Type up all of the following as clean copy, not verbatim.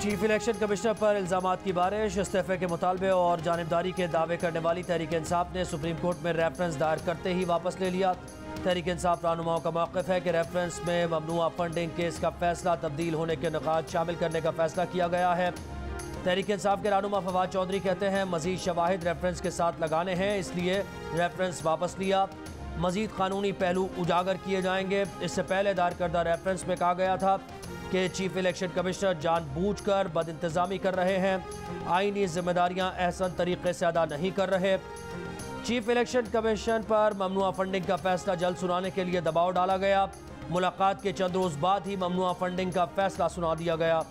Chief election commissioner पर इल्ज़ामात की बारिश। इस्तीफे के मुतालबे और जानिबदारी के दावे करने वाली तहरीक इंसाफ ने सुप्रीम कोर्ट में रेफरेंस दायर करते ही वापस ले लिया। तहरीक इंसाफ रहनुमाओं का मौक़िफ़ है कि रेफरेंस में ममनुआ फंडिंग केस का फैसला तब्दील होने के निकात शामिल करने का फैसला किया गया है। तहरीक इंसाफ के रहनुमा फवाद चौधरी कहते हैं मज़ीद शवाहिद रेफरेंस के साथ लगाने हैं, इसलिए रेफरेंस वापस लिया। मज़ीद कानूनी पहलू उजागर किए जाएंगे। इससे पहले दायर करदा रेफरेंस में कहा गया था कि चीफ इलेक्शन कमिश्नर जानबूझकर बदइंतज़ामी कर रहे हैं, आईनी जिम्मेदारियां एहसन तरीके से अदा नहीं कर रहे। चीफ इलेक्शन कमीशन पर ममनुआ फंडिंग का फैसला जल्द सुनाने के लिए दबाव डाला गया। मुलाकात के चंद रोज़ बाद ही ममनुआ फंडिंग का फैसला सुना दिया गया।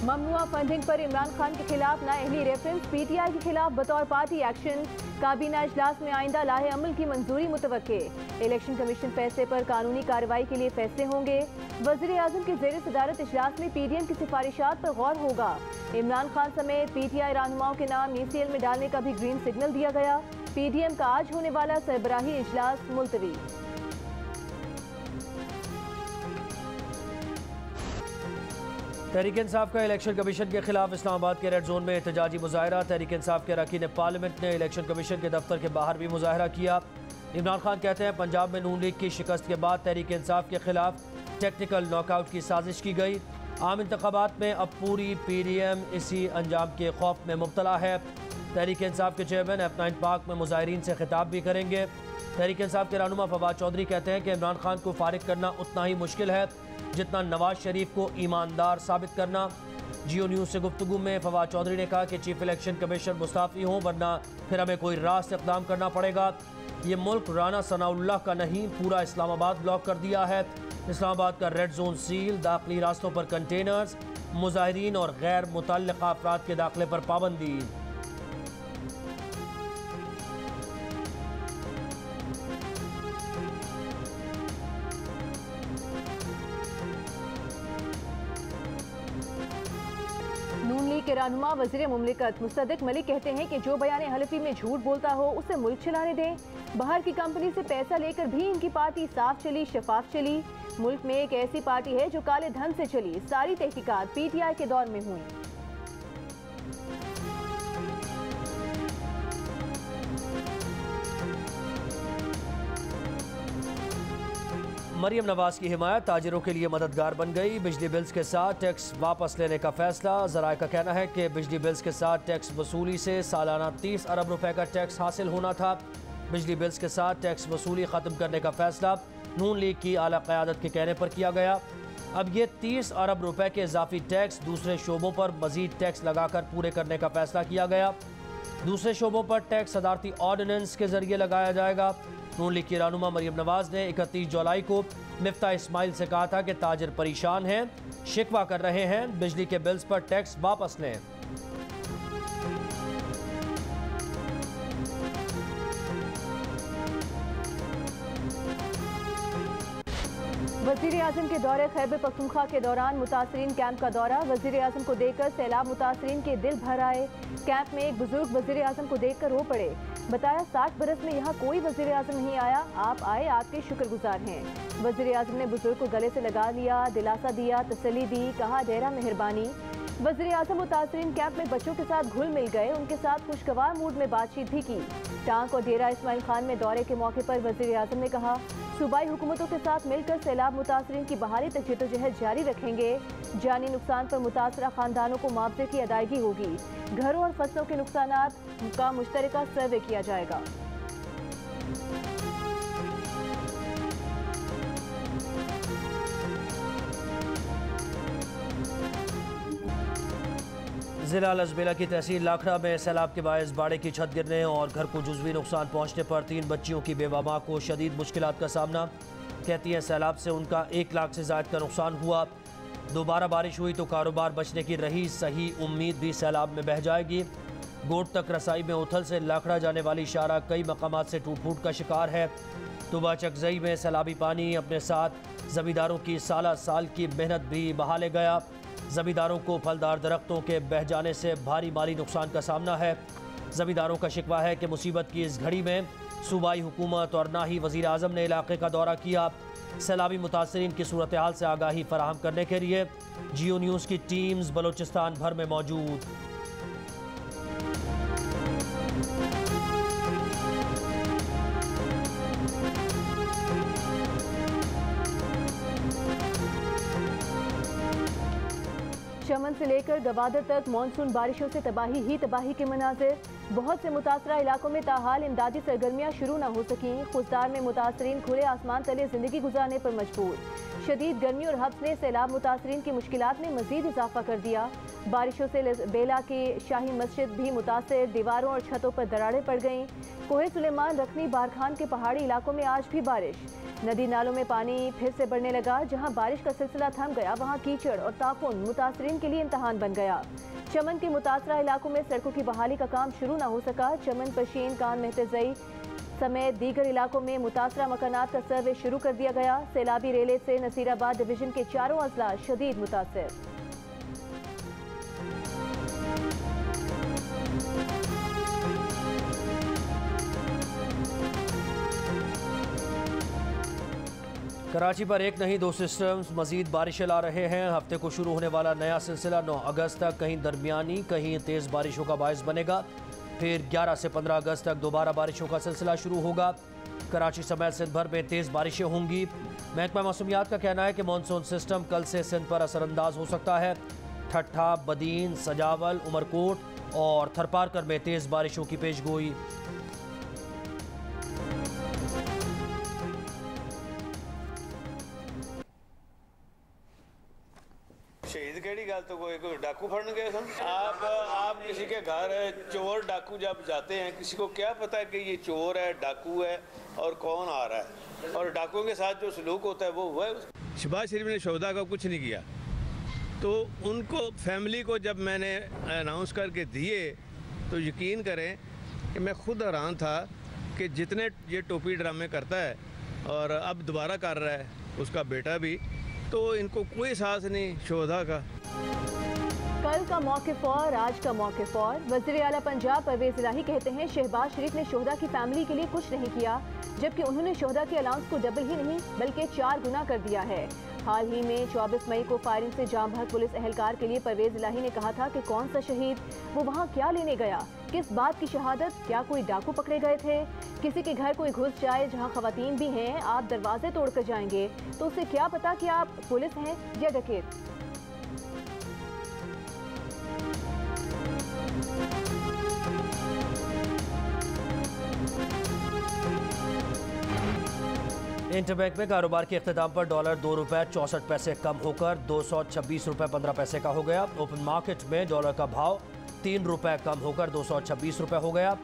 ममनुआ फंडिंग पर इमरान खान के खिलाफ नाअहली रेफरेंस, पीटीआई के खिलाफ बतौर पार्टी एक्शन। काबीना इजलास में आइंदा लाहे अमल की मंजूरी मुतवक्के। इलेक्शन कमीशन फैसले पर कानूनी कार्रवाई के लिए फैसले होंगे। वज़ीर आज़म के ज़ेर सदारत इजलास में पीडीएम की सिफारिशात पर गौर होगा। इमरान खान समेत पीटीआई रहनुमाओं के नाम ईसीएल में डालने का भी ग्रीन सिग्नल दिया गया। पीडीएम का आज होने वाला सरबराही इजलास मुलतवी। तहरीक इंसाफ का इलेक्शन कमीशन के खिलाफ इस्लामाबाद के रेड जोन में एहतजाजी मुजाहरा। तहरीक इंसाफ के अरकान पार्लियामेंट ने इलेक्शन कमीशन के दफ्तर के बाहर भी मुजाहरा किया। इमरान खान कहते हैं पंजाब में नून लीग की शिकस्त के बाद तहरीक इंसाफ के खिलाफ टेक्निकल नॉकआउट की साजिश की गई। आम इंतखाबात में अब पूरी पीडीएम इसी अंजाम के खौफ में मुब्तला है। तहरीक इंसाफ के चेयरमैन F9 पार्क में मुजाहिरीन से खिताब भी करेंगे। तहरीक इंसाफ के रहनुमा फवाद चौधरी कहते हैं कि इमरान खान को फारिग करना उतना ही मुश्किल है जितना नवाज शरीफ को ईमानदार साबित करना। जियो न्यूज़ से गुफ्तगू में फवाद चौधरी ने कहा कि चीफ इलेक्शन कमिश्नर मुस्ताफ़ी हों वरना फिर हमें कोई रास्त इक़दाम करना पड़ेगा। ये मुल्क राना सनाउल्लाह का नहीं, पूरा इस्लामाबाद ब्लॉक कर दिया है। इस्लामाबाद का रेड जोन सील, दाखिली रास्तों पर कंटेनर्स, मुजाहिरीन और गैर मुतल्लिक़ा अफराद के दाखिले पर पाबंदी। नून लीग के रहनुमा वज़ीर मुमलिकत मुस्तदिक मलिक कहते हैं कि जो बयान हलफी में झूठ बोलता हो उसे मुल्क चलाने दें। बाहर की कंपनी से पैसा लेकर भी इनकी पार्टी साफ चली, शफाफ चली। मुल्क में एक ऐसी पार्टी है जो काले धन से चली। सारी तहकीकात पीटीआई के दौर में हुई। मरियम नवाज की हिमायत ताजिरों के लिए मददगार बन गई। बिजली बिल्स के साथ टैक्स वापस लेने का फैसला। ज़राए का कहना है कि बिजली बिल्स के साथ टैक्स वसूली से सालाना 30 अरब रुपए का टैक्स हासिल होना था। बिजली बिल्स के साथ टैक्स वसूली ख़त्म करने का फैसला नून लीग की आला क़यादत के कहने पर किया गया। अब ये 30 अरब रुपए के इजाफी टैक्स दूसरे शोबों पर मज़ीद टैक्स लगाकर पूरे करने का फैसला किया गया। दूसरे शोबों पर टैक्स सदारती ऑर्डिनेंस के जरिए लगाया जाएगा। नून लीग की रहनुमा मरियम नवाज ने 31 जुलाई को मिफ्ता इस्माइल से कहा था कि ताजिर परेशान हैं, शिकवा कर रहे हैं, बिजली के बिल्स पर टैक्स वापस लें। वज़ीर आज़म के दौरे खैबर पख्तूनख्वा के दौरान मुतासरीन कैंप का दौरा। वज़ीर आज़म को देखकर सैलाब मुतासरीन के दिल भर आए। कैंप में एक बुजुर्ग वज़ीर आज़म को देखकर रो पड़े। बताया 60 बरस में यहाँ कोई वज़ीर आज़म नहीं आया, आप आए, आपके शुक्रगुजार हैं। वज़ीर आज़म ने बुजुर्ग को गले से लगा लिया, दिलासा दिया, तसल्ली दी, कहा डेरा मेहरबानी। वज़ीर आज़म मुतासरीन कैंप में बच्चों के साथ घुल मिल गए, उनके साथ खुशगवार मूड में बातचीत भी की। टांक और डेरा इस्माइल खान में दौरे के मौके पर वज़ीर आज़म ने कहा सूबाई हुकूमतों के साथ मिलकर सैलाब मुतासरीन की बहाली तक जद्दोजहद जारी रखेंगे। जानी नुकसान पर मुतासरा खानदानों को मुआवजे की अदायगी होगी। घरों और फसलों के नुकसानात का मुश्तरका सर्वे किया जाएगा। जिला लजबेला की तहसील लाखड़ा में सैलाब के बायस बाड़े की छत गिरने और घर को जुज़वी नुकसान पहुँचने पर 3 बच्चियों की बेवा माँ को शदीद मुश्किलात का सामना। कहती हैं सैलाब से उनका 1 लाख से ज़ायद का नुकसान हुआ। दोबारा बारिश हुई तो कारोबार बचने की रही सही उम्मीद भी सैलाब में बह जाएगी। गोट तक रसाई में उथल से लाखड़ा जाने वाली शारा कई मकामात से टूट फूट का शिकार है। तुबा चकजई में सैलाबी पानी अपने साथ ज़मींदारों की साल की मेहनत भी बहा ले गया। ज़मींदारों को फलदार दरख्तों के बह जाने से भारी माली नुकसान का सामना है। ज़मींदारों का शिकवा है कि मुसीबत की इस घड़ी में सूबाई हुकूमत और ना ही वज़ीर आज़म ने इलाके का दौरा किया। सैलाबी मुतासरीन की सूरत हाल से आगाही फराहम करने के लिए जियो न्यूज़ की टीम्स बलोचिस्तान भर में मौजूद। चमन से लेकर गवादर तक मानसून बारिशों से तबाही ही तबाही के मनाजिर। बहुत से मुतासरा इलाकों में ताहाल इमदादी सरगर्मियाँ शुरू न हो सकीं। खुजदार में मुतासरीन खुले आसमान तले जिंदगी गुजारने पर मजबूर। शदीद गर्मी और हब्स ने सैलाब मुतासरीन की मुश्किलात में मजीद इजाफा कर दिया। बारिशों से बेला की शाही मस्जिद भी मुतासर, दीवारों और छतों पर दरारें पड़ गईं। कोहे सुलेमान, रखनी, बारखान के पहाड़ी इलाकों में आज भी बारिश। नदी नालों में पानी फिर से बढ़ने लगा। जहां बारिश का सिलसिला थम गया वहां कीचड़ और ताफुन मुतासरीन के लिए इम्तहान बन गया। चमन के मुतासरा इलाकों में सड़कों की बहाली का काम शुरू न हो सका। चमन, पशीन, कान मेहतजई समेत दीगर इलाकों में मुतासरा मकानात का सर्वे शुरू कर दिया गया। सैलाबी रेले से नसीराबाद डिवीजन के चारों अजला शदीद मुतासर। कराची पर एक नहीं 2 सिस्टम्स मजीद बारिशें ला रहे हैं। हफ्ते को शुरू होने वाला नया सिलसिला 9 अगस्त तक कहीं दरमियानी कहीं तेज़ बारिशों का बायस बनेगा। फिर 11 से 15 अगस्त तक दोबारा बारिशों का सिलसिला शुरू होगा। कराची समेत सिंध भर में तेज़ बारिशें होंगी। महकमा मौसमियात का कहना है कि मानसून सिस्टम कल से सिंध पर असरअंदाज हो सकता है। ठट्ठा, बदीन, सजावल, उमरकोट और थरपारकर में तेज़ बारिशों की पेशगोई। शहीद केड़ी गल तो कोई डाकू फड़न गए सन। आप किसी के घर चोर डाकू जब जाते हैं, किसी को क्या पता है कि ये चोर है, डाकू है और कौन आ रहा है, और डाकुओं के साथ जो सलूक होता है वो हुआ है। शहबाज शरीफ ने शोहदा का कुछ नहीं किया, तो उनको फैमिली को जब मैंने अनाउंस करके दिए तो यकीन करें कि मैं खुद हैरान था कि जितने ये टोपी ड्रामे करता है और अब दोबारा कर रहा है उसका बेटा भी, तो इनको कोई एहसास नहीं शोहदा का। कल का मौक़िफ़ और आज का मौक़िफ़ और। वज़ीर आला पंजाब परवेज़ इलाही कहते हैं शहबाज शरीफ ने शोहदा की फैमिली के लिए कुछ नहीं किया, जबकि उन्होंने शोहदा के अलाउंस को डबल ही नहीं बल्कि 4 गुना कर दिया है। हाल ही में 24 मई को फायरिंग से जाम बहक पुलिस एहलकार के लिए परवेज़ इलाही ने कहा था कि कौन सा शहीद, वो वहाँ क्या लेने गया, किस बात की शहादत, क्या कोई डाकू पकड़े गए थे। किसी के घर कोई घुस जाए जहाँ खवातीन भी हैं, आप दरवाजे तोड़ कर जाएंगे, तो उसे क्या पता कि आप पुलिस हैं या डकैत। इंटरबैंक में कारोबार के इख्तिताम पर डॉलर 2 रुपये 64 पैसे कम होकर 226 रुपये 15 पैसे का हो गया। ओपन मार्केट में डॉलर का भाव 3 रुपये कम होकर 226 रुपये हो गया।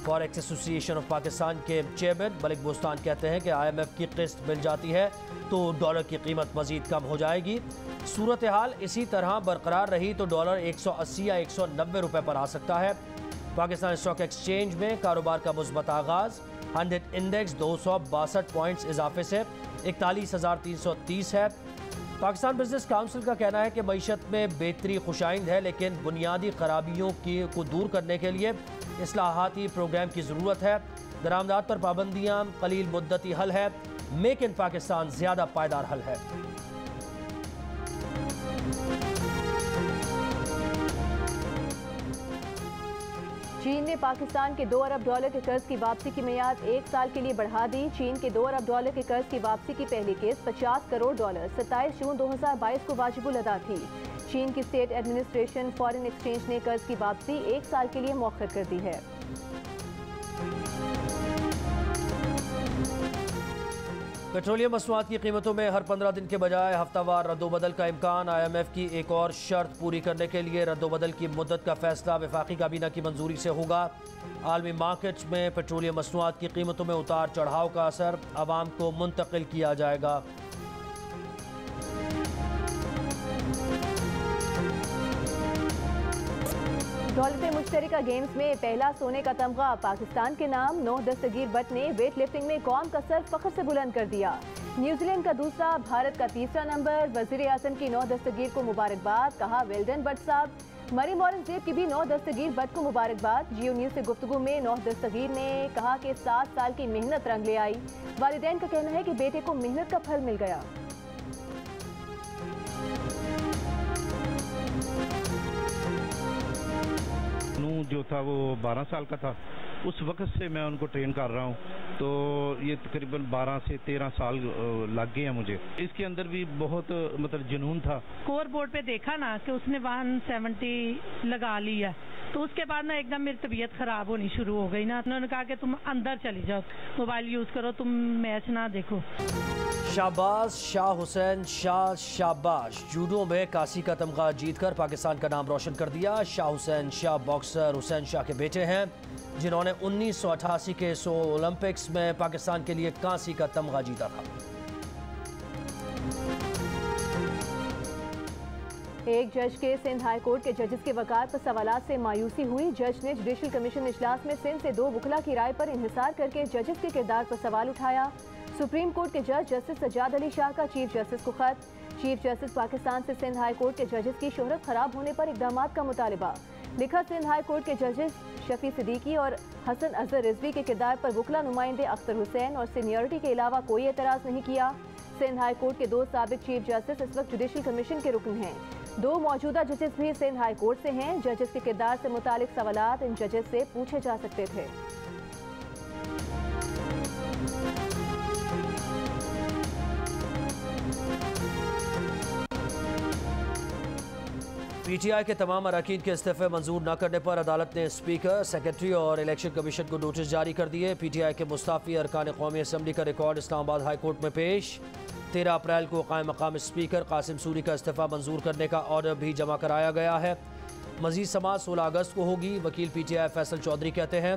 फॉरेक्स एसोसिएशन ऑफ पाकिस्तान के चेयरमैन मलिक बोस्तान कहते हैं कि IMF की किस्त मिल जाती है तो डॉलर की कीमत मजीद कम हो जाएगी। सूरत हाल इसी तरह बरकरार रही तो डॉलर 180 या 190 रुपये पर आ सकता है। पाकिस्तान स्टॉक एक्सचेंज में कारोबार का मुस्बत आगाज़। 100 इंडेक्स 262 पॉइंट्स इजाफे से 41,330 है। पाकिस्तान बिजनेस काउंसिल का कहना है कि मईशत में बेहतरी खुशाइंद है, लेकिन बुनियादी खराबियों को दूर करने के लिए इस्लाहाती प्रोग्राम की ज़रूरत है। दरामदात पर पाबंदियाँ कलील मुद्दती हल है, मेक इन पाकिस्तान ज़्यादा पायदार हल है। चीन ने पाकिस्तान के 2 अरब डॉलर के कर्ज की वापसी की मियाद 1 साल के लिए बढ़ा दी। चीन के 2 अरब डॉलर के कर्ज की वापसी की पहली किस्त 50 करोड़ डॉलर 27 जून 2022 को वाजिबुल अदा थी। चीन की स्टेट एडमिनिस्ट्रेशन फॉरेन एक्सचेंज ने कर्ज की वापसी 1 साल के लिए मौखर कर दी है। पेट्रोलियम मसनूआत की कीमतों में हर 15 दिन के बजाय हफ्तावार रद्दोबदल का इम्कान। IMF की एक और शर्त पूरी करने के लिए रद्दोबदल की मुद्दत का फैसला वफाकी काबीना की मंजूरी से होगा। आलमी मार्केट्स में पेट्रोलियम मसनूआत की कीमतों में उतार चढ़ाव का असर आवाम को मुंतकिल किया जाएगा। दौलत मुश्तरका गेम्स में पहला सोने का तमगा पाकिस्तान के नाम। 9 दस्तगीर बट ने वेट लिफ्टिंग में कौम का सर फख्र से बुलंद कर दिया। न्यूजीलैंड का दूसरा, भारत का तीसरा नंबर। वजीर आजम की 9 दस्तगीर को मुबारकबाद, कहा वेल डन बट साहब। मरीम औरंगजेब की भी 9 दस्तगीर बद को मुबारकबाद। जियो न्यूज से गुफ्तगू में 9 दस्तगीर ने कहा कि 7 साल की मेहनत रंग ले आई। वालिदैन का कहना है कि बेटे को मेहनत का फल मिल गया। जो था वो 12 साल का था, उस वक्त से मैं उनको ट्रेन कर रहा हूँ, तो ये तकरीबन 12 से 13 साल लग गए हैं मुझे। इसके अंदर भी बहुत मतलब जुनून था। स्कोर बोर्ड पे देखा ना कि उसने 170 लगा लिया, तो उसके बाद ना एकदम मेरी तबीयत खराब होनी शुरू हो गई ना। उन्होंने कहा कि तुम अंदर चली जाओ, मोबाइल यूज करो, तुम मैच ना देखो। शाहबाज शाह हुसैन शाह शाबाश जूडो में कासी का तमगा जीतकर पाकिस्तान का नाम रोशन कर दिया। शाह हुसैन शाह बॉक्सर हुसैन शाह के बेटे हैं, जिन्होंने 1988 के ओलंपिक्स में पाकिस्तान के लिए कांसी का तमगा जीता था। एक जज के सिंध हाई कोर्ट के जजेस के वकालत पर सवालात से मायूसी हुई। जज ने जुडिशल कमीशन इजलास में सिंध से 2 वकला की राय पर इंहिसार करके जजेस के किरदार पर सवाल उठाया। सुप्रीम कोर्ट के जज जस्टिस सज्जाद अली शाह का चीफ जस्टिस को खत। चीफ जस्टिस पाकिस्तान से सिंध हाई कोर्ट के जजेस की शोहरत खराब होने पर इकदाम का मुतालिबा। लिखा, सिंध हाई कोर्ट के जजेस शफी सिद्दीकी और हसन अजहर रिजवी के किरदार पर वकला नुमाइंदे अख्तर हुसैन और सीनियरिटी के अलावा कोई एतराज़ नहीं किया। सिंध हाई कोर्ट के 2 साबिक चीफ जस्टिस इस वक्त जुडिशल कमीशन के रुकन हैं। 2 मौजूदा जजेस भी सिंध हाई कोर्ट से हैं। जजेस के किरदार से मुतालिक सवालात इन जजेस से पूछे जा सकते थे। पीटीआई के तमाम अरकान के इस्तीफे मंजूर न करने पर अदालत ने स्पीकर, सेक्रेटरी और इलेक्शन कमीशन को नोटिस जारी कर दिए। पीटीआई के मुस्ताफी अरकान कौमी असम्बली का रिकॉर्ड इस्लामाबाद हाई कोर्ट में पेश। 13 अप्रैल को कायम मकाम स्पीकर कासिम सूरी का इस्तीफा मंजूर करने का ऑर्डर भी जमा कराया गया है। मजीद समाअत 16 अगस्त को होगी। वकील पीटीआई फैसल चौधरी कहते हैं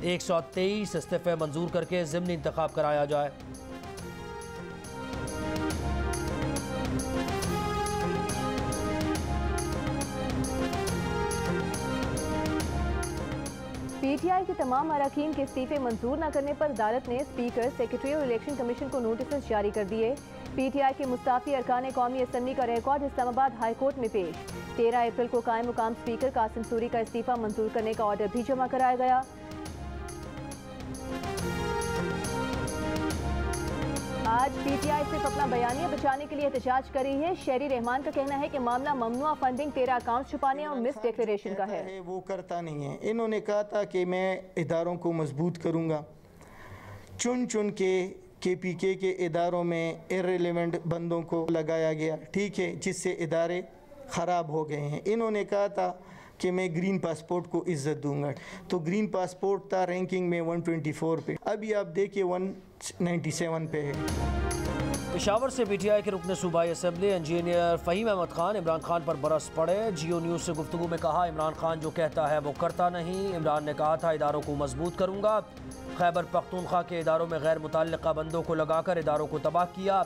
123 इस्तीफे मंजूर करके ज़िमनी इंतखाब कराया जाए। पीटीआई के तमाम अरकान के इस्तीफे मंजूर न करने पर अदालत ने स्पीकर, सेक्रेटरी और इलेक्शन कमीशन को नोटिस जारी कर दिए। पीटीआई के मुस्ताफी अरकान कौमी असम्बली का रिकॉर्ड इस्लामाबाद हाई कोर्ट में पेश। 13 अप्रैल को कायम मुकाम स्पीकर कासिम सूरी का इस्तीफा मंजूर करने का ऑर्डर भी जमा कराया गया। आज पीटीआई सिर्फ अपना बयानिया बचाने के लिए एहतजाज कर रही है। शहरी रहमान का कहना है कि मामला ममनुआ फंडिंग, 13 अकाउंट छुपाने और मिस डिक्लेरेशन का है। वो करता नहीं है। इन्होंने कहा था कि मैं इदारों को मजबूत करूंगा। चुन चुन के केपीके के इदारों में इर्रेलेवेंट बंदों को लगाया गया, ठीक है, जिससे इदारे ख़राब हो गए हैं। इन्होंने कहा था कि मैं ग्रीन पासपोर्ट को इज्जत दूंगा, तो ग्रीन पासपोर्ट था रैंकिंग में 124 पे, अभी आप देखिए 197 पे है। पेशावर से पीटीआई के रुकन सूबाई असम्बली इंजीनियर फ़हीम अहमद खान इमरान खान पर बरस पड़े। जियो न्यूज़ से गुफ्तगू में कहा, इमरान खान जो कहता है वो करता नहीं। इमरान ने कहा था इदारों को मजबूत करूँगा। खैबर पख्तूनख्वा के इदारों में गैर मुतल्लिक़ा बंदों को लगाकर इदारों को तबाह किया।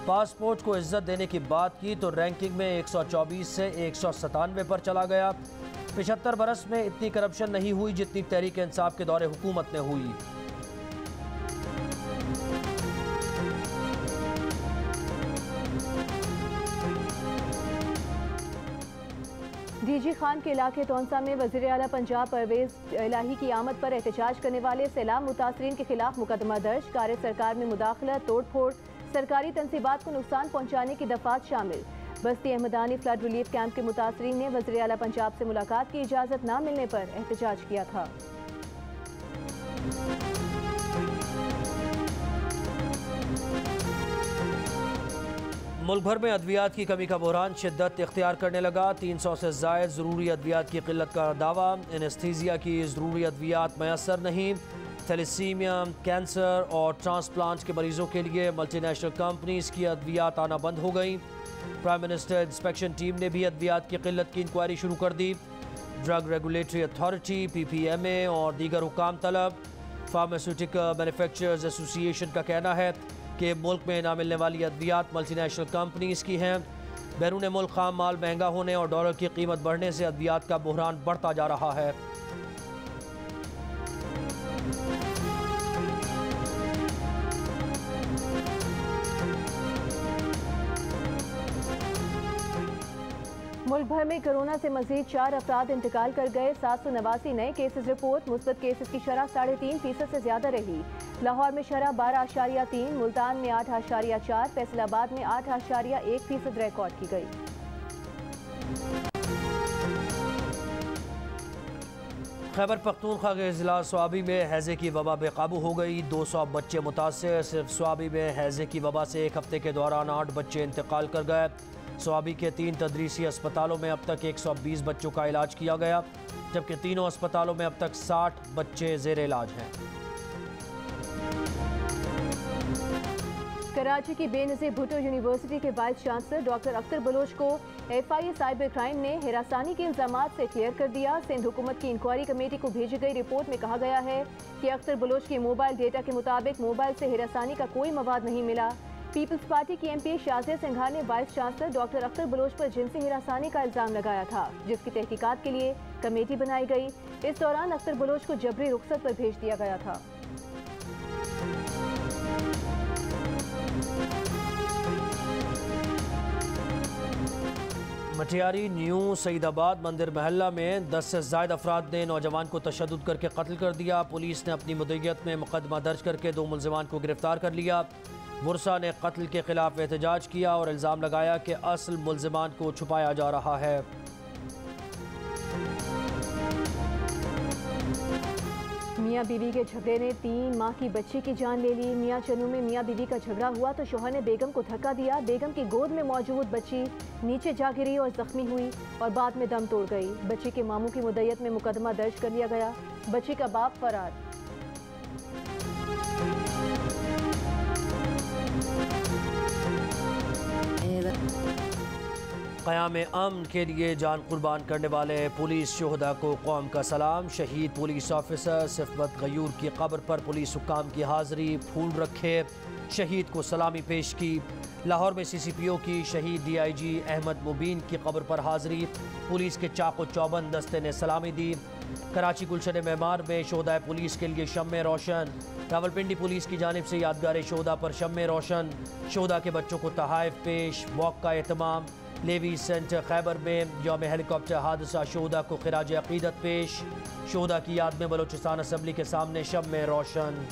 पासपोर्ट को इज्जत देने की बात की तो रैंकिंग में 124 से 197 पर चला गया। 75 बरस में इतनी करप्शन नहीं हुई जितनी तहरीक इंसाफ के दौरे हुकूमत में हुई। डीजी खान के इलाके तौंसा में वज़ीर आला पंजाब परवेज़ इलाही की आमद पर एहतजाज करने वाले सैलाब मुतासरीन के खिलाफ मुकदमा दर्ज। कार्य सरकार में मुदाखलत, तोड़ फोड़, सरकारी तनसीबात को नुकसान पहुँचाने की दफात शामिल। बस्ती अहमदानी फ्लड रिलीफ कैंप के मुतासरीन ने वज़ीर आला पंजाब से मुलाकात की इजाज़त न मिलने पर एहतजाज किया था। मुल्क भर में अद्वियात की कमी का बहरान शिद्दत इख्तियार करने लगा। 300 से ज़ायद ज़रूरी अद्वियात की किल्लत का दावा। एनेस्थीसिया की ज़रूरी अद्वियात मैसर नहीं। थैलेसीमिया, कैंसर और ट्रांसप्लांट के मरीजों के लिए मल्टीनेशनल कंपनीज की अद्वियात आना बंद हो गई। प्राइम मिनिस्टर इंस्पेक्शन टीम ने भी अद्वियात की किल्लत की इंक्वायरी शुरू कर दी। ड्रग रेगुलेटरी अथॉरिटी, PPMA और दीगर हुकाम तलब। फार्मास्यूटिकल मैन्युफैक्चरर्स एसोसिएशन का कहना है कि मुल्क में ना मिलने वाली अद्वियात मल्टीनेशनल कंपनीज की हैं। बैरून मुल्क खाम माल महंगा होने और डॉलर की कीमत बढ़ने से अद्वियात का बहरान बढ़ता जा रहा है। मुल्क भर में कोरोना से मजीद 4 अफराद इंतकाल कर गए। 789 नए केसेस रिपोर्ट। मुस्बत केसेस की शरह 3.5% से ज्यादा रही। लाहौर में शरह 12.3, मुल्तान में 8.4, फैसलाबाद में 8.1% रिकॉर्ड की गई। खैबर पख्तूनख्वा के जिला स्वाबी में हैजे की वबा बेकाबू हो गई। 200 बच्चे मुतासर। सिर्फ स्वाबी में हैजे की वबा से एक हफ्ते के दौरान 8 बच्चे इंतकाल कर गए। स्वाबी के 3 तदरीसी अस्पतालों में अब तक 120 बच्चों का इलाज किया गया, जबकि तीनों अस्पतालों में अब तक 60 बच्चे जेर इलाज हैं। कराची की बेनज़ीर भुट्टो यूनिवर्सिटी के vice chancellor doctor Akhtar Baloch को FIA साइबर क्राइम ने हिरासानी के इल्जामात से क्लियर कर दिया। सिंध हुकूमत की इंक्वायरी कमेटी को भेजी गई रिपोर्ट में कहा गया है कि अख्तर बलोच के मोबाइल डेटा के मुताबिक मोबाइल से हिरासानी का कोई मवाद नहीं मिला। पीपल्स पार्टी की MP शाज़िया सिंघा ने vice chancellor doctor Akhtar Baloch पर जिनसी हिरासानी का इल्जाम लगाया था, जिसकी तहकीकात के लिए कमेटी बनाई गई। इस दौरान अख्तर बलोच को जबरी रुखसत पर भेज दिया गया था। मटियारी न्यू सईदाबाद मंदिर महल्ला में 10 से ज़ायद अफराद ने नौजवान को तशद्दुद करके कत्ल कर दिया। पुलिस ने अपनी मुद्दईयत में मुकदमा दर्ज करके 2 मुल्ज़िमान को गिरफ्तार कर लिया। बुरसा ने कत्ल के खिलाफ एहतजाज किया और इल्ज़ाम लगाया कि असल मुल्ज़िमान को छुपाया जा रहा है। मियाँ बीवी के झगड़े ने 3 माह की बच्ची की जान ले ली। मियाँ चन्नू में मियाँ बीवी का झगड़ा हुआ तो शौहर ने बेगम को धक्का दिया। बेगम की गोद में मौजूद बच्ची नीचे जा गिरी और जख्मी हुई और बाद में दम तोड़ गई। बच्ची के मामू की मुद्दईयत में मुकदमा दर्ज कर लिया गया। बच्ची का बाप फरार। क़याम अमन के लिए जान कुर्बान करने वाले पुलिस शोहदा को कौम का सलाम। शहीद पुलिस ऑफिसर सिफमत गयूर की कब्र पर पुलिस हुक्काम की हाज़िरी, फूल रखे, शहीद को सलामी पेश की। लाहौर में CCPO की शहीद DIG अहमद मुबीन की कब्र पर हाज़िरी, पुलिस के चाको चौबंद दस्ते ने सलामी दी। कराची गुलशन मेमार में शोहदा पुलिस के लिए शम्मे रोशन। रावलपिंडी पुलिस की जानिब से यादगार शोहदा पर शम्मे रोशन। शोहदा के बच्चों को तहाइफ पेश, वॉक का एहतमाम। लेवी सेंटर खैबर में यौम हेलीकॉप्टर हादसा, शोहदा को खिराज अकीदत पेश। शोहदा की याद में बलोचिस्तान असम्बली के सामने शम्मे रोशन।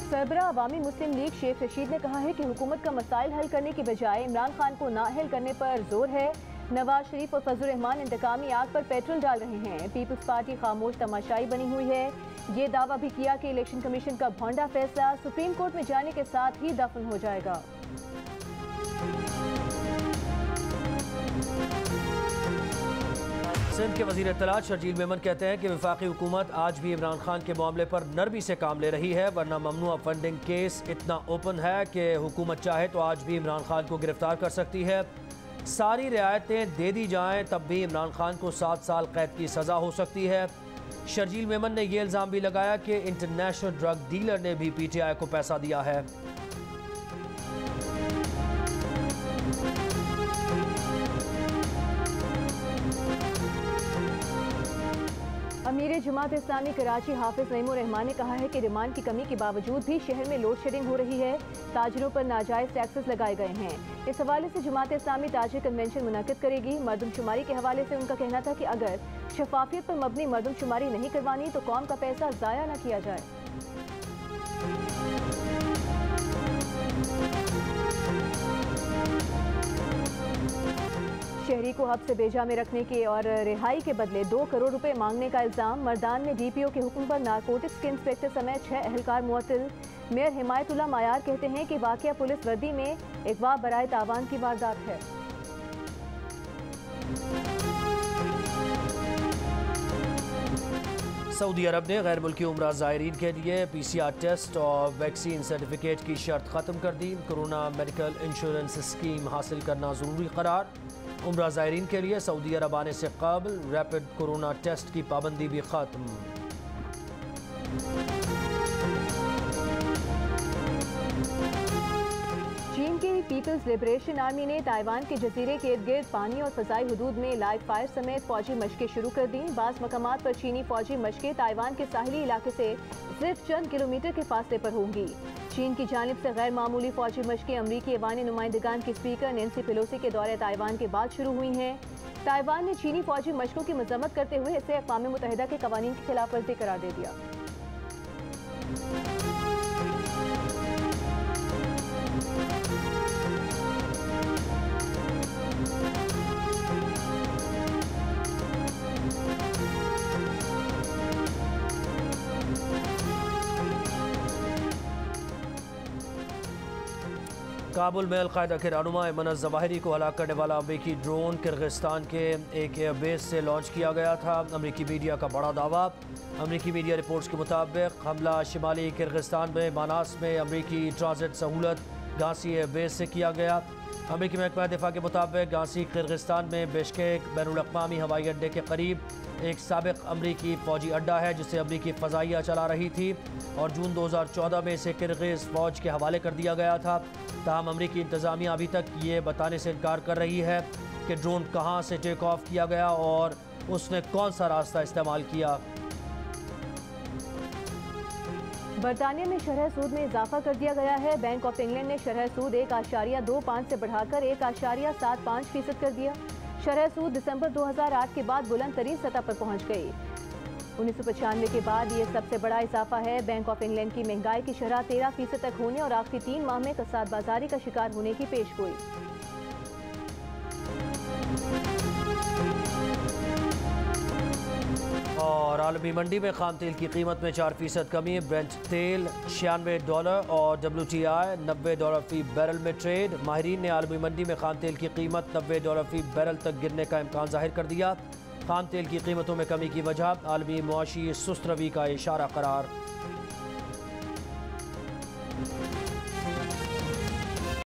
सरबराह अवामी मुस्लिम लीग शेख रशीद ने कहा है कि हुकूमत का मसाइल हल करने की बजाय इमरान खान को नाअहल करने पर जोर है। नवाज शरीफ और फजल रहमान इंतकामी आग पर पेट्रोल डाल रहे हैं। पीपल्स पार्टी खामोश तमाशाई बनी हुई है। ये दावा भी किया कि इलेक्शन कमीशन का भौंडा फैसला सुप्रीम कोर्ट में जाने के साथ ही दफन हो जाएगा। सिंध के वज़ीर इत्तलात शर्जील मेमन कहते हैं कि वफाकी हुकूमत आज भी इमरान खान के मामले पर नरमी से काम ले रही है, वरना ममनुआ फंडिंग केस इतना ओपन है कि हुकूमत चाहे तो आज भी इमरान खान को गिरफ्तार कर सकती है। सारी रियायतें दे दी जाएं तब भी इमरान खान को 7 साल कैद की सज़ा हो सकती है। शर्जील मेमन ने यह इल्ज़ाम भी लगाया कि इंटरनेशनल ड्रग डीलर ने भी PTI को पैसा दिया है। अमीर जमात इस्लामी कराची हाफिज नईमुर रहमान ने कहा है कि रिमांड की कमी के बावजूद भी शहर में लोड शेडिंग हो रही है। ताजिरों पर नाजायज टैक्सेस लगाए गए हैं। इस हवाले से जमात इस्लामी ताजिर कन्वेंशन मुनक़िद करेगी। मरदमशुमारी के हवाले से उनका कहना था कि अगर शफाफियत पर मबनी मरदमशुमारी नहीं करवानी तो कौम का पैसा ज़ाया न किया जाए। शहरी को हब से बेजा में रखने के और रिहाई के बदले 2 करोड़ रुपए मांगने का इल्ज़ाम। मर्दान में DPO के हुक्म पर नारकोटिक्स के इंस्पेक्टर समेत 6 अहलकार मुअत्तल। मेयर हिमायतुल्लाह मायार कहते हैं कि वाक़या पुलिस वर्दी में अगवा बराए तावान की वारदात है। सऊदी अरब ने गैर मुल्की उम्रा ज़ायरीन के लिए PCR टेस्ट और वैक्सीन सर्टिफिकेट की शर्त ख़त्म कर दी। कोरोना मेडिकल इंश्योरेंस स्कीम हासिल करना ज़रूरी करार। उम्रा ज़ायरीन के लिए सऊदी अरब आने से कबल रैपिड कोरोना टेस्ट की पाबंदी भी ख़त्म। चीन की पीपल्स लिबरेशन आर्मी ने ताइवान के जजीरे के इर्द गिर्द पानी और फ़ज़ाई हदूद में लाइव फायर समेत फौजी मशक़ें शुरू कर दी। बाज़ मकामात पर चीनी फौजी मशक़ें ताइवान के साहिली इलाके से सिर्फ चंद किलोमीटर के फासले पर होंगी। चीन की जानिब से गैर मामूली फौजी मशकें अमरीकी ऐवान नुमाइंदगान की स्पीकर नैन्सी पेलोसी के दौरे ताइवान के बाद शुरू हुई हैं। ताइवान ने चीनी फौजी मशकों की मजम्मत करते हुए इसे अक़वाम मुत्तहिदा के कवानीन की खिलाफ वर्जी करार दे दिया। काबुल में अलकायदा के रहनुमा अयमन ज़वाहिरी को हलाक करने वाला अमरीकी ड्रोन किर्गिस्तान के एक एयरबेस से लॉन्च किया गया था। अमरीकी मीडिया का बड़ा दावा। अमरीकी मीडिया रिपोर्ट्स के मुताबिक हमला शिमाली किर्गिस्तान में मानास में अमरीकी ट्रांजिट सहूलत गांसी एयरबेस से किया गया। अमरीकी महकमा दिफा के मुताबिक गांसी किर्गिस्तान में बिश्केक बैनुल-अक़वामी हवाई अड्डे के करीब एक साबिक अमरीकी फ़ौजी अड्डा है जिसे अमरीकी फ़ज़ाइया चला रही थी और जून 2014 में इसे किर्गिज़ फ़ौज के हवाले कर दिया गया था। ताहम अमरीकी इंतज़ामिया अभी तक ये बताने से इनकार कर रही है कि ड्रोन कहाँ से टेक ऑफ किया गया और उसने कौन सा रास्ता इस्तेमाल किया। बरतानिया में शरह सूद में इजाफा कर दिया गया है। बैंक ऑफ इंग्लैंड ने शरह सूद 1.25 से बढ़ाकर 1.75% कर दिया। शरह सूद दिसंबर 2008 के बाद बुलंद तरीन सतह पर पहुंच गई। 1995 के बाद ये सबसे बड़ा इजाफा है। बैंक ऑफ इंग्लैंड की महंगाई की शरह 13% तक होने और आखिरी 3 माह में कसाद बाजारी का शिकार होने की पेशगोई। और आलमी मंडी में खाम तेल की कीमत में 4% कमी। ब्रेंट तेल $96 और WTI $90 फी बैरल में ट्रेड। माहिरीन ने आलमी मंडी में खाम तेल की कीमत $90 फी बैरल तक गिरने का इम्कान जाहिर कर दिया। खाम तेल की कीमतों में कमी की वजह आलमी मुआशी सुस्त रवी का इशारा करार।